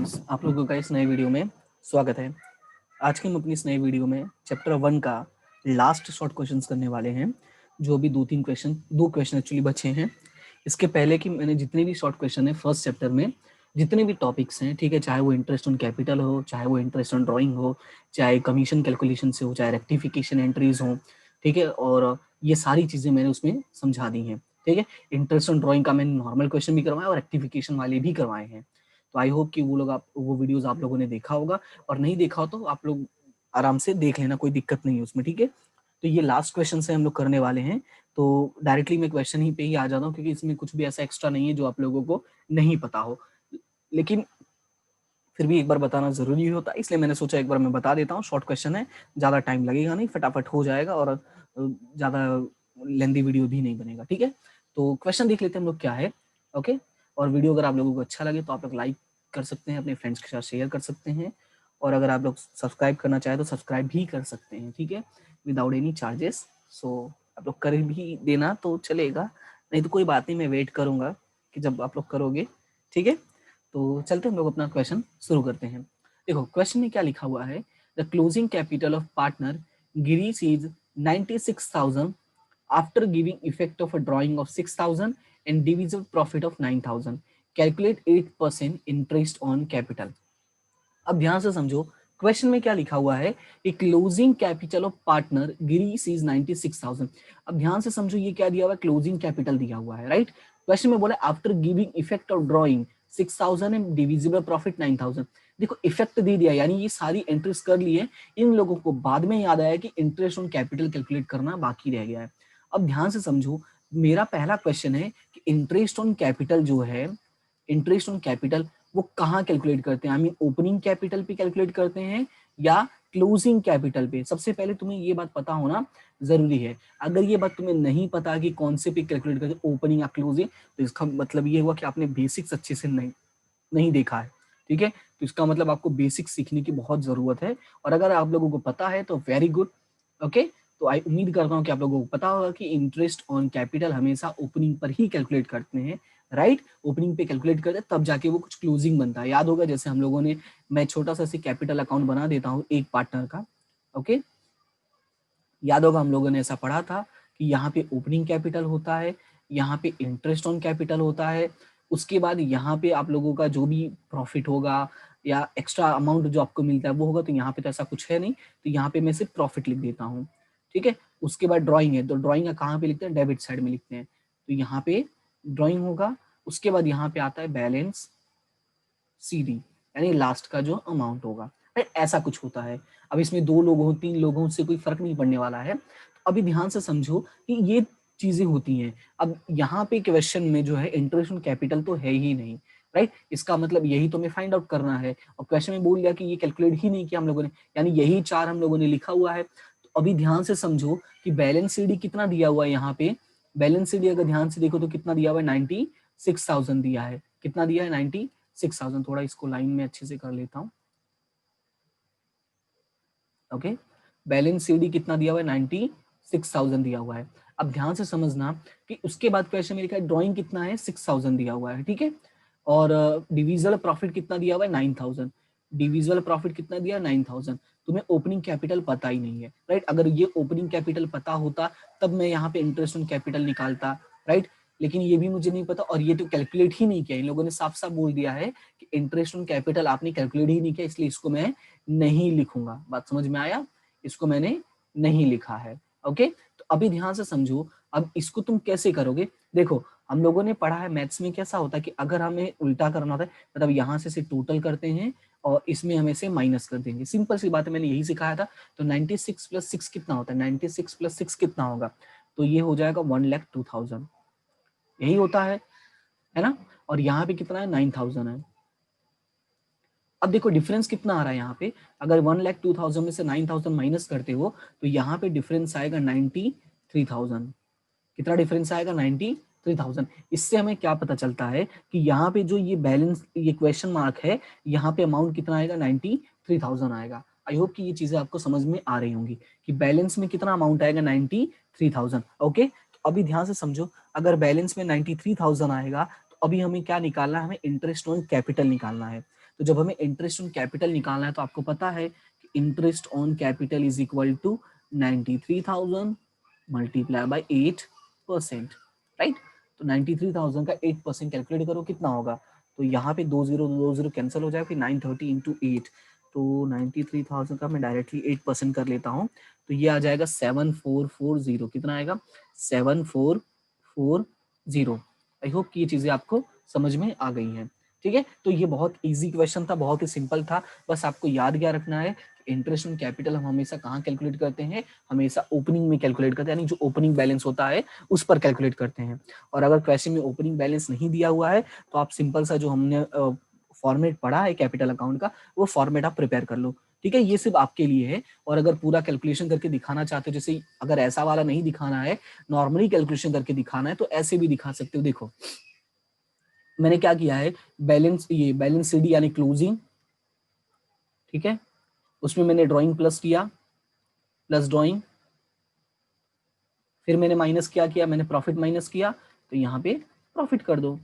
Friends, आप लोगों का इस नए वीडियो में स्वागत है। आज के हम अपनी इस नए वीडियो में चैप्टर 1 का लास्ट शॉर्ट क्वेश्चंस करने वाले हैं। जो अभी दो क्वेश्चन एक्चुअली बचे हैं। इसके पहले कि मैंने जितने भी शॉर्ट क्वेश्चन है फर्स्ट चैप्टर में, जितने भी टॉपिक्स हैं, ठीक है, चाहे वो इंटरेस्ट ऑन कैपिटल हो, चाहे वो इंटरेस्ट ऑन ड्राइंग हो, चाहे कमीशन कैलकुलेशन से हो, चाहे रेक्टिफिकेशन एंट्रीज हो, ठीक है, और ये सारी चीजें मैंने उसमें समझा दी हैं। ठीक है, इंटरेस्ट ऑन ड्राइंग का मैंने नॉर्मल क्वेश्चन भी करवाया और रेक्टिफिकेशन वाले भी करवाए हैं। तो आई होप कि वो वीडियोस आप लोगों ने देखा होगा, और नहीं देखा हो तो आप लोग आराम से देख लेना, कोई दिक्कत नहीं है उसमें। ठीक है, तो ये लास्ट क्वेश्चन से हम लोग करने वाले हैं। तो डायरेक्टली मैं क्वेश्चन ही पे ही आ जाता हूँ, क्योंकि इसमें कुछ भी ऐसा एक्स्ट्रा नहीं है जो आप लोगों को नहीं पता हो, लेकिन फिर भी एक बार बताना जरूरी होता है, इसलिए मैंने सोचा एक बार मैं बता देता हूँ। शॉर्ट क्वेश्चन है, ज्यादा टाइम लगेगा नहीं, फटाफट हो जाएगा और ज्यादा लेंदी वीडियो भी नहीं बनेगा। ठीक है, तो क्वेश्चन देख लेते हैं हम लोग क्या है। ओके, और वीडियो अगर आप लोगों को अच्छा लगे तो आप लोग लाइक कर सकते हैं, अपने फ्रेंड्स के साथ शेयर कर सकते हैं, और अगर आप लोग सब्सक्राइब करना चाहें तो सब्सक्राइब भी कर सकते हैं। ठीक है, विदाउट एनी चार्जेस। सो आप लोग कर भी देना तो चलेगा, नहीं तो कोई बात नहीं, मैं वेट करूंगा कि जब आप लोग करोगे। ठीक है, तो चलते हम लोग अपना क्वेश्चन शुरू करते हैं। देखो क्वेश्चन में क्या लिखा हुआ है, the closing capital of partner Girish is 96,000 after giving effect of a drawing of 6,000 and divisible profit of 9,000, calculate 8% interest on capital. अब ध्यान से समझो, क्वेश्चन में क्या लिखा हुआ है, a closing capital of partner Girish is 96,000। अब ध्यान से समझो, ये क्या दिया हुआ है, क्लोजिंग कैपिटल दिया हुआ है, राइट। क्वेश्चन में बोला after giving effect of drawing 6,000 and divisible profit 9,000। देखो इफेक्ट दे दिया, यानी ये सारी एंट्रीज कर ली है। इन लोगों को बाद में याद आया कि इंटरेस्ट ऑन कैपिटल कैलकुलेट करना बाकी रह गया है। अब ध्यान से समझो, मेरा पहला क्वेश्चन है कि इंटरेस्ट ऑन कैपिटल जो है, इंटरेस्ट ऑन कैपिटल वो कहाँ कैलकुलेट करते हैं, आई मीन ओपनिंग कैपिटल पे कैलकुलेट करते हैं या क्लोजिंग कैपिटल पे। सबसे पहले तुम्हें ये बात पता होना जरूरी है। अगर ये बात तुम्हें नहीं पता कि कौन से पे कैलकुलेट करते हैं, ओपनिंग या क्लोजिंग, तो इसका मतलब ये हुआ कि आपने बेसिक्स अच्छे से नहीं देखा है। ठीक है, तो इसका मतलब आपको बेसिक्स सीखने की बहुत जरूरत है, और अगर आप लोगों को पता है तो वेरी गुड। ओके, तो आई उम्मीद करता हूँ कि आप लोगों को पता होगा कि इंटरेस्ट ऑन कैपिटल हमेशा ओपनिंग पर ही कैलकुलेट करते हैं, राइट। ओपनिंग पे कैलकुलेट करते हैं, तब जाके वो कुछ क्लोजिंग बनता है। याद होगा जैसे हम लोगों ने, मैं छोटा सा कैपिटल अकाउंट बना देता हूँ एक पार्टनर का। ओके, याद होगा हम लोगों ने ऐसा पढ़ा था कि यहाँ पे ओपनिंग कैपिटल होता है, यहाँ पे इंटरेस्ट ऑन कैपिटल होता है, उसके बाद यहाँ पे आप लोगों का जो भी प्रॉफिट होगा या एक्स्ट्रा अमाउंट जो आपको मिलता है वो होगा। तो यहाँ पे तो ऐसा कुछ है नहीं, तो यहाँ पे मैं सिर्फ प्रॉफिट लिख देता हूँ। ठीक है, उसके बाद ड्रॉइंग है, तो ड्रॉइंग का कहाँ पे लिखते हैं, डेबिट साइड में लिखते हैं, तो यहाँ पे ड्रॉइंग होगा। उसके बाद यहाँ पे आता है बैलेंस सीडी, यानी लास्ट का जो अमाउंट होगा, ऐसा कुछ होता है। अब इसमें 2 लोग हो, 3 लोगों से कोई फर्क नहीं पड़ने वाला है। तो अभी ध्यान से समझो कि ये चीजें होती हैं। अब यहाँ पे क्वेश्चन में जो है इंटरेस्ट ऑन कैपिटल तो है ही नहीं, राइट। इसका मतलब यही तो हमें फाइंड आउट करना है, और क्वेश्चन में बोल दिया कि ये कैलकुलेट ही नहीं किया हम लोगों ने, यानी यही 4 हम लोगों ने लिखा हुआ है। तो अभी ध्यान से समझो कि बैलेंस सीडी कितना दिया हुआ है यहाँ पे। बैलेंस सीडी अगर ध्यान से देखो तो कितना दिया हुआ है, 96,000 दिया है। कितना दिया है, 96,000। थोड़ा इसको लाइन में अच्छे से कर लेता हूँ। ओके, बैलेंस सीडी कितना दिया हुआ है, 96,000 दिया हुआ है। अब ध्यान से समझना कि उसके बाद क्वेश्चन में लिखा है ड्राइंग कितना है, 6,000 दिया हुआ है, ठीक है। और डिविजिबल प्रॉफिट कितना दिया हुआ है, 9,000। डिविजिबल प्रॉफिट कितना दिया है, 9,000। तुम्हें ओपनिंग कैपिटल पता ही नहीं है, राइट। अगर ये ओपनिंग कैपिटल पता होता तब मैं यहाँ पे इंटरेस्ट ऑन कैपिटल निकालता, राइट। लेकिन ये भी मुझे नहीं पता, और ये तो कैलकुलेट ही नहीं किया। इन लोगों ने साफ साफ बोल दिया है कि इंटरेस्ट ऑन कैपिटल आपने कैलकुलेट ही नहीं किया, इसलिए इसको मैं नहीं लिखूंगा। बात समझ में आया, इसको मैंने नहीं लिखा है। ओके, तो अभी ध्यान से समझो, अब इसको तुम कैसे करोगे। देखो हम लोगों ने पढ़ा है मैथ्स में कैसा होता है कि अगर हमें उल्टा करना होता है, मतलब यहाँ से टोटल करते हैं और इसमें हमें से माइनस कर देंगे। सिंपल सी बात है, मैंने यही सिखाया था। तो 96 + 6 कितना होता है, 96 + 6 कितना होगा, तो ये हो जाएगा 1,02,000, यही होता है ना। और यहाँ पे कितना है, 9,000 है। अब देखो डिफरेंस कितना आ रहा है यहाँ पे, अगर 1,02,000 में से 9,000 माइनस करते हो तो यहाँ पे डिफरेंस आएगा 93,000। कितना डिफरेंस आएगा, 93,000। इससे हमें क्या पता चलता है कि यहाँ पे जो ये बैलेंस, ये क्वेश्चन मार्क है, यहाँ पे अमाउंट कितना आएगा, 93,000 आएगा। आई होप कि ये चीजें आपको समझ में आ रही होंगी कि बैलेंस में कितना अमाउंट आएगा, 93,000। ओके, तो अभी ध्यान से समझो, अगर बैलेंस में 93,000 आएगा तो अभी हमें क्या निकालना है, हमें इंटरेस्ट ऑन कैपिटल निकालना है। तो जब हमें इंटरेस्ट ऑन कैपिटल निकालना है तो आपको पता है कि interest on capital is equal to 93,000 multiply by 8%, right. तो 93,000 का 8% कैलकुलेट करो कितना होगा, तो यहाँ पे 2 0 कैंसिल हो जाएगा, फिर 930 इंटू 8, तो 93,000 का मैं डायरेक्टली 8% कर लेता हूँ, तो ये आ जाएगा 7440। कितना आएगा? 7440। आई होप कि ये चीजें आपको समझ में आ गई हैं, ठीक है। तो ये बहुत इजी क्वेश्चन था, बहुत ही सिंपल था, बस आपको याद क्या रखना है, इंटरेस्ट ऑन कैपिटल हम हमेशा कहाँ कैलकुलेट करते हैं, हमेशा ओपनिंग में कैलकुलेट करते हैं, यानी जो ओपनिंग बैलेंस होता है उस पर कैलकुलेट करते हैं। और अगर क्वेश्चन में ओपनिंग बैलेंस नहीं दिया हुआ है तो आप सिंपल सा जो हमने फॉर्मेट पढ़ा है कैपिटल अकाउंट का, वो फॉर्मेट आप प्रिपेयर कर लो, ठीक है। ये सिर्फ आपके लिए है, और अगर पूरा कैलकुलेशन करके दिखाना चाहते हो, जैसे अगर ऐसा वाला नहीं दिखाना है, नॉर्मली कैलकुलेशन करके दिखाना है, तो ऐसे भी दिखा सकते हो। देखो मैंने क्या किया है, बैलेंस शीट यानी क्लोजिंग, ठीक है, उसमें मैंने ड्राइंग प्लस किया, प्लस ड्राइंग, फिर मैंने माइनस क्या किया, मैंने प्रॉफिट माइनस किया, तो यहाँ पे प्रॉफिट कर दो,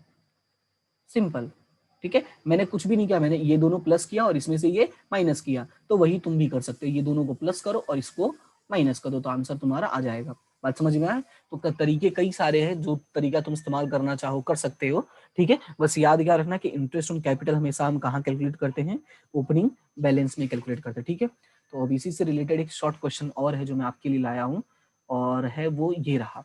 सिंपल, ठीक है। मैंने कुछ भी नहीं किया, मैंने ये दोनों प्लस किया और इसमें से ये माइनस किया, तो वही तुम भी कर सकते हो, ये दोनों को प्लस करो और इसको माइनस कर दो, तो आंसर तुम्हारा आ जाएगा। बात समझ में आए? तो तरीके कई सारे हैं, जो तरीका तुम इस्तेमाल करना चाहो कर सकते हो, ठीक है। बस याद क्या रखना कि इंटरेस्ट ऑन कैपिटल हमेशा हम कहाँ कैलकुलेट करते हैं, ओपनिंग बैलेंस में कैलकुलेट करते हैं, ठीक है। तो अब इसी से रिलेटेड एक शॉर्ट क्वेश्चन और है जो मैं आपके लिए लाया हूँ, और है वो ये रहा,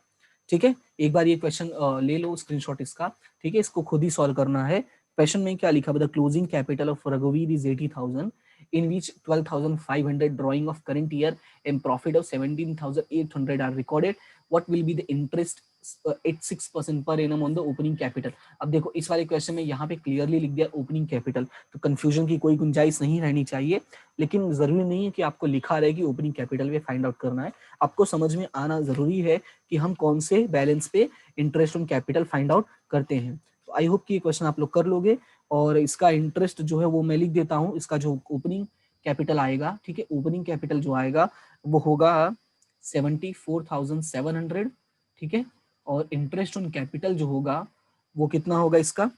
ठीक है। एक बार ये क्वेश्चन ले लो स्क्रीनशॉट इसका, ठीक है, इसको खुद ही सॉल्व करना है। क्वेश्चन में क्या लिखा, द क्लोजिंग कैपिटल ऑफ रघुवीर is 80,000 in which 12,500 drawing of current year and profit of 17,800 are recorded. What will be the interest at 6% per annum on the opening capital? अब देखो इस वाले क्वेश्चन में यहाँ पे क्लियरली लिख दिया ओपनिंग कैपिटल, तो कंफ्यूजन की कोई गुंजाइश नहीं रहनी चाहिए, लेकिन जरूरी नहीं है कि आपको लिखा रहे कि ओपनिंग कैपिटल पे फाइंड आउट करना है, आपको समझ में आना जरूरी है कि हम कौन से बैलेंस पे interest on capital find out करते हैं। तो आई होप कि ये क्वेश्चन आप लोग कर लोगे, और इसका इंटरेस्ट जो है वो मैं लिख देता हूँ, इसका जो ओपनिंग कैपिटल आएगा, ठीक है, ओपनिंग कैपिटल जो आएगा वो होगा 74,700, ठीक है, और इंटरेस्ट ऑन कैपिटल जो होगा वो कितना होगा इसका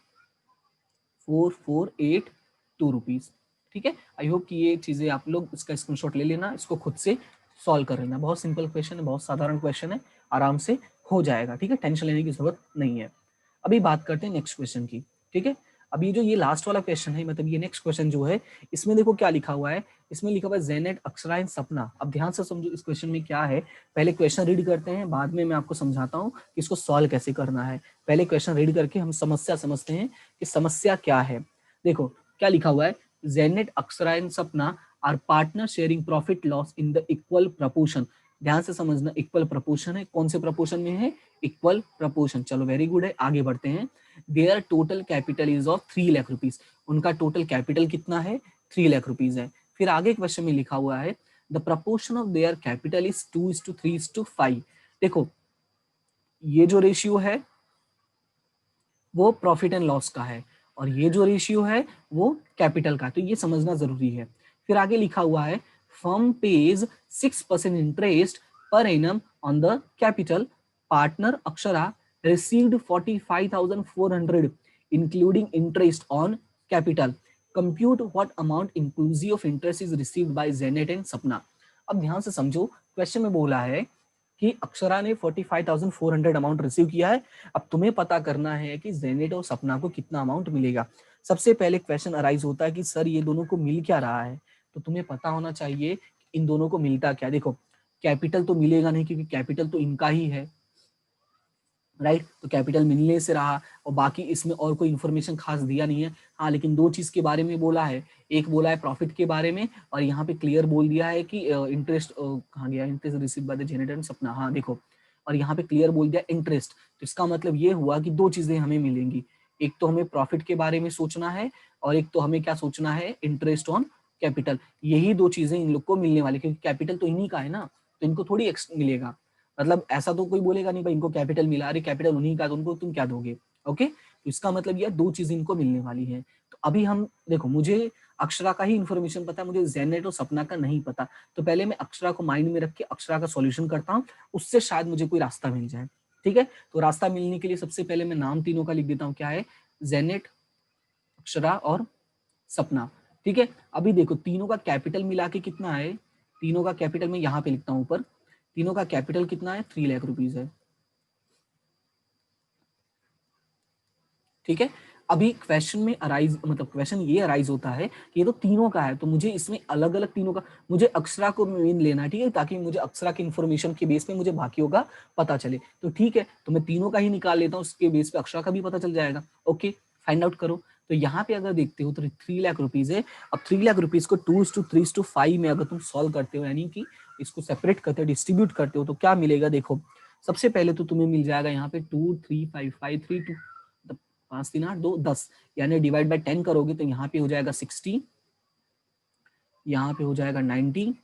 4482 रुपीज, ठीक है। आई होप कि ये चीजें आप लोग इसका स्क्रीनशॉट ले लेना, इसको खुद से सॉल्व कर लेना, बहुत सिंपल क्वेश्चन है, बहुत साधारण क्वेश्चन है, आराम से हो जाएगा, ठीक है, टेंशन लेने की जरूरत नहीं है। अभी बात करते हैं नेक्स्ट क्वेश्चन की, ठीक है। अभी जो ये लास्ट वाला क्वेश्चन है, मतलब ये नेक्स्ट क्वेश्चन जो है, इसमें देखो क्या लिखा हुआ है, इसमें लिखा हुआ है जेनेट, अक्षरा एंड सपना। अब ध्यान से समझो इस क्वेश्चन में क्या है, पहले क्वेश्चन रीड करते हैं, बाद में मैं आपको समझाता हूँ कि इसको सॉल्व कैसे करना है। पहले क्वेश्चन रीड करके हम समस्या समझते हैं कि समस्या क्या है। देखो क्या लिखा हुआ है, Janet, Akshara and Sapna are partner sharing profit loss in the equal proportion. ध्यान से समझना, इक्वल प्रपोर्शन है, कौन से प्रपोर्शन में है, इक्वल प्रपोर्शन। चलो वेरी गुड है, आगे बढ़ते हैं। There total capital is of 3 lakh rupees, उनका टोटल कैपिटल कितना है, 3 लाख रुपीज है। फिर आगे क्वेश्चन में लिखा हुआ है the proportion of their capital is 2:3:5। देखो ये जो रेशियो है वो प्रॉफिट एंड लॉस का है, और ये जो रेशियो है वो कैपिटल का, तो ये समझना जरूरी है। फिर आगे लिखा हुआ है firm page 6% interest per annum on the capital, partner Akshara received 45,400 including interest on capital. Compute what amount inclusive of interest is received by Zenet and Sapna. अब ध्यान से समझो, क्वेश्चन में बोला है कि अक्षरा ने 45,400 अमाउंट रिसीव किया है, अब तुम्हें पता करना है कि जेनेट और सपना को कितना अमाउंट मिलेगा। सबसे पहले क्वेश्चन अराइज होता है कि सर ये दोनों को मिल क्या रहा है, तो तुम्हें पता होना चाहिए इन दोनों को मिलता क्या। देखो कैपिटल तो मिलेगा नहीं क्योंकि कैपिटल तो इनका ही है, राइट, तो कैपिटल मिलने से रहा, और बाकी इसमें और कोई इन्फॉर्मेशन खास दिया नहीं है। हाँ लेकिन दो चीज के बारे में बोला है, एक बोला है प्रॉफिट के बारे में, और यहाँ पे क्लियर बोल दिया है कि इंटरेस्ट कहाँ गया, interest receive by the generator सपना, हाँ देखो, और यहाँ पे क्लियर बोल दिया इंटरेस्ट, तो इसका मतलब ये हुआ कि दो चीजें हमें मिलेंगी, एक तो हमें प्रॉफिट के बारे में सोचना है, और एक तो हमें क्या सोचना है, इंटरेस्ट ऑन कैपिटल। यही दो चीजें इन लोग को मिलने वाली, क्योंकि कैपिटल तो इन्हीं का है ना, तो इनको थोड़ी मिलेगा। मतलब ऐसा तो कोई बोलेगा नहीं भाई इनको कैपिटल मिला, अरे कैपिटल उन्हीं का, तो उनको तुम क्या दोगे, ओके। तो इसका मतलब यह दो चीजें इनको मिलने वाली है। तो अभी हम देखो, मुझे अक्षरा का ही इन्फॉर्मेशन पता है, मुझे जेनेट और सपना का नहीं पता, तो पहले मैं अक्षरा को माइंड में रख के अक्षरा का सॉल्यूशन करता हूँ, उससे शायद मुझे कोई रास्ता मिल जाए, ठीक है। तो रास्ता मिलने के लिए सबसे पहले मैं नाम तीनों का लिख देता हूँ, क्या है, जेनेट, अक्षरा और सपना। ठीक है, अभी देखो तीनों का कैपिटल मिला के कितना है, तीनों का कैपिटल मैं यहाँ पे लिखता हूँ ऊपर, तीनों का कैपिटल कितना है, 3 लाख रुपीज है। ठीक है, अभी क्वेश्चन में अराइज मतलब क्वेश्चन ये अराइज होता है कि ये तो तीनों का है, तो मुझे इसमें अलग अलग तीनों का, मुझे अक्षरा को मेन लेना है। ठीक है, ताकि मुझे अक्षरा की इन्फॉर्मेशन के बेस पे मुझे बाकियों का पता चले। तो ठीक है, तो मैं तीनों का ही निकाल लेता हूँ, उसके बेस पे अक्षरा का भी पता चल जाएगा। ओके, फाइंड आउट करो। तो यहाँ पे अगर देखते हो तो 3 लाख रुपीज है। अब 3 लाख रुपीज को 2:3:5 में अगर तुम सॉल्व करते हो, यानी कि इसको सेपरेट करते हो, डिस्ट्रीब्यूट करते हो, तो क्या मिलेगा देखो। सबसे पहले तो तुम्हें मिल जाएगा यहाँ पे 2, 3, 5, 5, 3, 2, 5, 3, 8, 2, 10, यानी डिवाइड बाय 10 करोगे तो यहाँ पे हो जाएगा 60, यहाँ पे हो जाएगा 90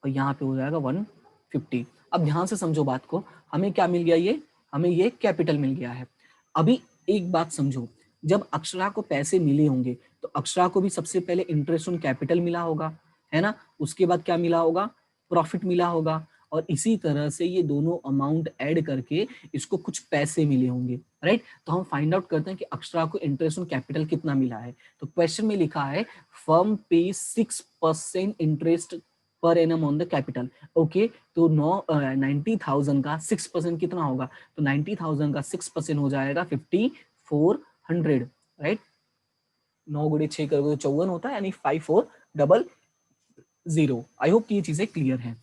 और यहाँ पे हो जाएगा 150। अब ध्यान से समझो बात को, हमें क्या मिल गया, ये हमें ये कैपिटल मिल गया है। अभी एक बात समझो, जब अक्षरा को पैसे मिले होंगे तो अक्षरा को भी सबसे पहले इंटरेस्ट ऑन कैपिटल मिला होगा, है ना। उसके बाद क्या मिला होगा, प्रॉफिट मिला होगा, और इसी तरह से ये दोनों अमाउंट ऐड करके इसको कुछ पैसे मिले होंगे, राइट। तो हम फाइंड आउट करते हैं कि अक्षरा को इंटरेस्ट ऑन कैपिटल कितना मिला है। तो क्वेश्चन में लिखा है फर्म पे 6% interest per annum on the capital. Okay, तो 90,000 का 6% कितना होगा, तो 90,000 का 6% हो जाएगा 5,400, राइट। 9 गुणे 6 करोगे तो 54 होता है, यानी 5,400। आई होप कि ये चीजें क्लियर है।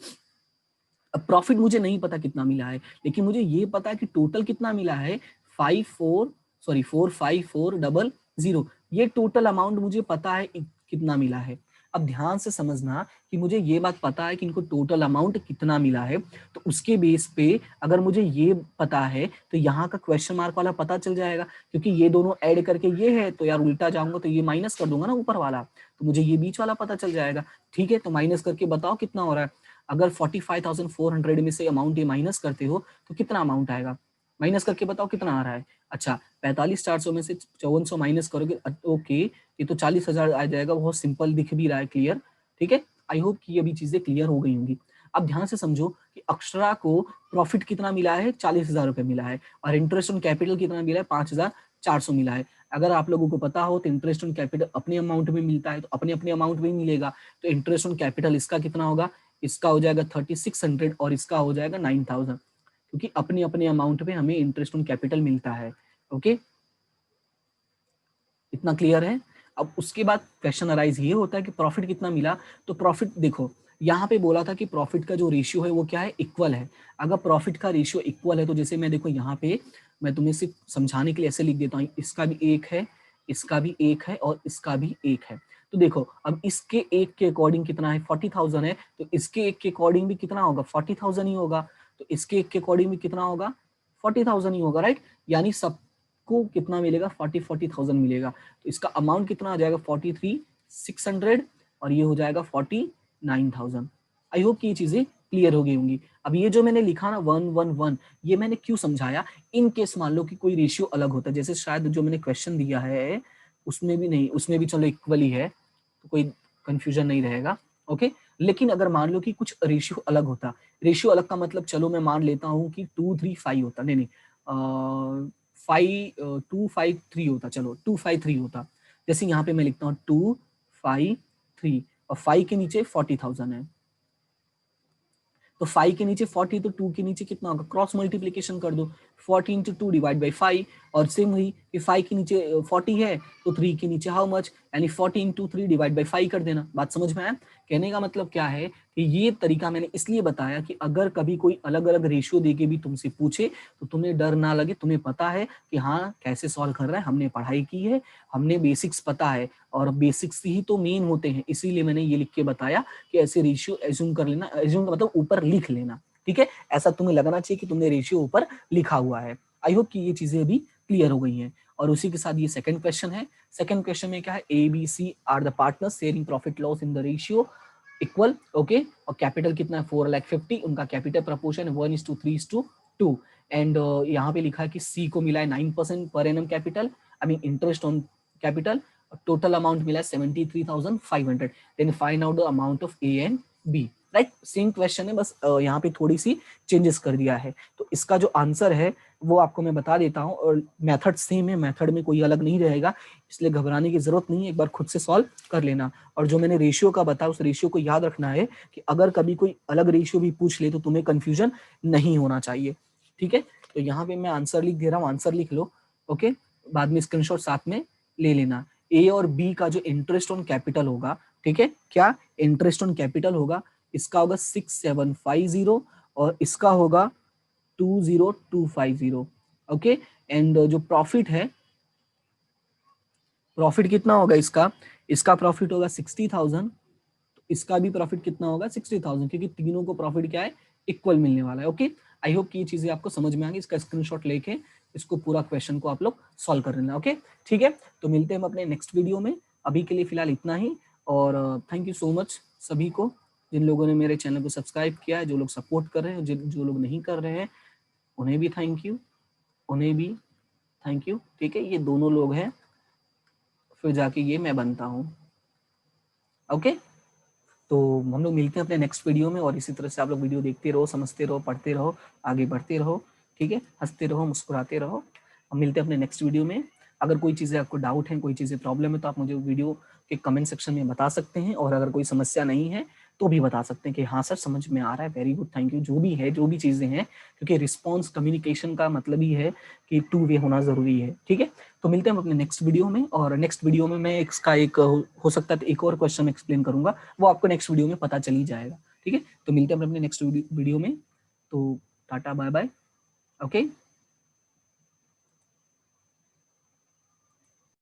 अब प्रॉफिट मुझे नहीं पता कितना मिला है, लेकिन मुझे ये पता है कि टोटल कितना मिला है, 4,540। ये टोटल अमाउंट मुझे पता है कितना मिला है। अब ध्यान से समझना कि मुझे ये बात पता है कि इनको टोटल अमाउंट कितना मिला है, तो उसके बेस पे अगर मुझे ये पता है तो यहाँ का क्वेश्चन मार्क वाला पता चल जाएगा, क्योंकि ये दोनों ऐड करके ये है, तो यार उल्टा जाऊंगा तो ये माइनस कर दूंगा ना ऊपर वाला, तो मुझे ये बीच वाला पता चल जाएगा। ठीक है, तो माइनस करके बताओ कितना हो रहा है। अगर 45,400 में से अमाउंट ये माइनस करते हो तो कितना अमाउंट आएगा, माइनस करके बताओ कितना आ रहा है। अच्छा, 45,400 में से 5400 माइनस करोगे, ओके, ये तो 40,000 आ जाएगा। बहुत सिंपल दिख भी रहा है, क्लियर। ठीक है, आई होप कि अभी चीजें क्लियर हो गई होंगी। अब ध्यान से समझो कि अक्षरा को प्रॉफिट कितना मिला है, 40,000 रुपए मिला है, और इंटरेस्ट ऑन कैपिटल कितना मिला है, 5,400 मिला है। अगर आप लोगों को पता हो तो इंटरेस्ट ऑन कैपिटल अपने अमाउंट में मिलता है, तो अपने अपने अमाउंट में मिलेगा। तो इंटरेस्ट ऑन कैपिटल इसका कितना होगा, इसका हो जाएगा 3,600 और इसका हो जाएगा 9,000, क्योंकि अपने अपने अमाउंट पे हमें इंटरेस्ट ऑन कैपिटल मिलता है। ओके, इतना क्लियर है। अब उसके बाद क्वेश्चन अराइज ये होता है कि प्रॉफिट कितना मिला। तो प्रॉफिट देखो, यहाँ पे बोला था कि प्रॉफिट का जो रेशियो है वो क्या है, इक्वल है। अगर प्रॉफिट का रेशियो इक्वल है तो जैसे मैं देखो यहाँ पे मैं तुम्हें सिर्फ समझाने के लिए ऐसे लिख देता हूँ, इसका भी एक है, इसका भी एक है और इसका भी एक है। तो देखो अब इसके एक के अकॉर्डिंग कितना है, 40,000 है, तो इसके एक के अकॉर्डिंग भी कितना होगा, 40,000 ही होगा। तो इसके एक के अकॉर्डिंग भी कितना होगा, 40,000 ही होगा, राइट। यानी सबको कितना मिलेगा, 40,000 मिलेगा। तो इसका अमाउंट कितना आ जाएगा, 43,600 और ये हो जाएगा 49,000। आई होप कि ये चीजें क्लियर हो गई होंगी। अब ये जो मैंने लिखा ना 111, ये मैंने क्यों समझाया, इन केस मान लो कि कोई रेशियो अलग होता है, जैसे शायद जो मैंने क्वेश्चन दिया है उसमें भी नहीं, उसमें भी चलो इक्वल ही है, तो कोई कंफ्यूजन नहीं रहेगा। ओके, लेकिन अगर मान लो कि कुछ रेशियो अलग होता, रेशियो अलग का मतलब चलो मैं मान लेता हूँ कि 2, 3, 5 होता, नहीं नहीं 5, 2, 5, 3 होता, चलो 2, 5, 3 होता। जैसे यहाँ पे मैं लिखता हूँ 2, 5, 3 और 5 के नीचे 40,000 है, तो 5 के नीचे 40 तो 2 के नीचे कितना होगा, क्रॉस मल्टीप्लीकेशन कर दो, 14 into 2 डिवाइड बाई 5। और सेम हुई कि 5 के नीचे 40 है तो 3 के नीचे हाउ मच, यानी 40 into 3 डिवाइड बाई 5 कर देना। बात समझ में आया। कहने का मतलब क्या है कि ये तरीका मैंने इसलिए बताया कि अगर कभी कोई अलग अलग रेशियो देके भी तुमसे पूछे तो तुम्हें डर ना लगे, तुम्हें पता है कि हाँ कैसे सॉल्व कर रहा है, हमने पढ़ाई की है, हमने बेसिक्स पता है, और बेसिक्स ही तो मेन होते हैं। इसीलिए मैंने ये लिख के बताया कि ऐसे रेशियो एज्यूम कर लेना, एज्यूम का मतलब ऊपर लिख लेना, ठीक है। ऐसा तुम्हें लगना चाहिए कि तुमने रेशियो ऊपर लिखा हुआ है। आई होप कि ये चीजें अभी क्लियर हो गई हैं। और उसी के साथ ये सेकंड क्वेश्चन है। सेकंड क्वेश्चन में क्या है, A B C are the partners sharing profit loss in the ratio equal. Okay, और कैपिटल कितना है 4,50,000, उनका कैपिटल प्रपोर्शन 1:3:2। एंड यहाँ पे लिखा है कि सी को मिला है 9% per annum capital, I mean interest on capital. Total amount मिला है 73,500। Then find out the amount of A and B, right, same question है, बस यहाँ पे थोड़ी सी चेंजेस कर दिया है। तो इसका जो आंसर है वो आपको मैं बता देता हूँ, और मेथड सेम है, मेथड में कोई अलग नहीं रहेगा, इसलिए घबराने की जरूरत नहीं है, एक बार खुद से सॉल्व कर लेना। और जो मैंने रेशियो का बताया उस रेशियो को याद रखना है कि अगर कभी कोई अलग रेशियो भी पूछ ले तो तुम्हें कंफ्यूजन नहीं होना चाहिए, ठीक है। तो यहाँ पे मैं आंसर लिख दे रहा हूँ, आंसर लिख लो, ओके, बाद में स्क्रीनशॉट साथ में ले लेना। ए और बी का जो इंटरेस्ट ऑन कैपिटल होगा, ठीक है, क्या इंटरेस्ट ऑन कैपिटल होगा, इसका होगा 6750 और इसका होगा 20250, ओके। एंड जो प्रॉफिट है, प्रॉफिट कितना होगा इसका, इसका प्रॉफिट होगा 60,000, इसका भी प्रॉफिट कितना होगा 60,000, क्योंकि तीनों को प्रॉफिट क्या है, इक्वल मिलने वाला है, ओके। आई होप कि ये चीजें आपको समझ में आ गई, इसका स्क्रीनशॉट लेके इसको पूरा क्वेश्चन को आप लोग सॉल्व कर लेना, ओके, ठीक है। तो मिलते हैं हम अपने नेक्स्ट वीडियो में, अभी के लिए फिलहाल इतना ही, और थैंक यू सो मच सभी को, जिन लोगों ने मेरे चैनल को सब्सक्राइब किया है, जो लोग सपोर्ट कर रहे हैं, जो लोग नहीं कर रहे हैं उन्हें भी थैंक यू, उन्हें भी थैंक यू, ठीक है। ये दोनों लोग हैं, फिर जाके ये मैं बनता हूँ, ओके। तो हम लोग मिलते हैं अपने नेक्स्ट वीडियो में, और इसी तरह से आप लोग वीडियो देखते रहो, समझते रहो, पढ़ते रहो, आगे बढ़ते रहो, ठीक है, हंसते रहो, मुस्कुराते रहो। हम मिलते हैं अपने नेक्स्ट वीडियो में। अगर कोई चीज़ें आपको डाउट है, कोई चीज़ें प्रॉब्लम है, तो आप मुझे वीडियो के कमेंट सेक्शन में बता सकते हैं, और अगर कोई समस्या नहीं है तो भी बता सकते हैं कि हाँ सर समझ में आ रहा है, वेरी गुड, थैंक यू, जो भी है, जो भी चीज़ें हैं, क्योंकि रिस्पॉन्स कम्युनिकेशन का मतलब ही है कि 2 वे होना ज़रूरी है, ठीक है। तो मिलते हैं हम अपने नेक्स्ट वीडियो में, और नेक्स्ट वीडियो में मैं इसका एक हो सकता है तो एक और क्वेश्चन एक्सप्लेन करूंगा, वो आपको नेक्स्ट वीडियो में पता चल ही जाएगा, ठीक है। तो मिलते हैं अपने नेक्स्ट वीडियो में, तो टाटा बाय बाय, ओके।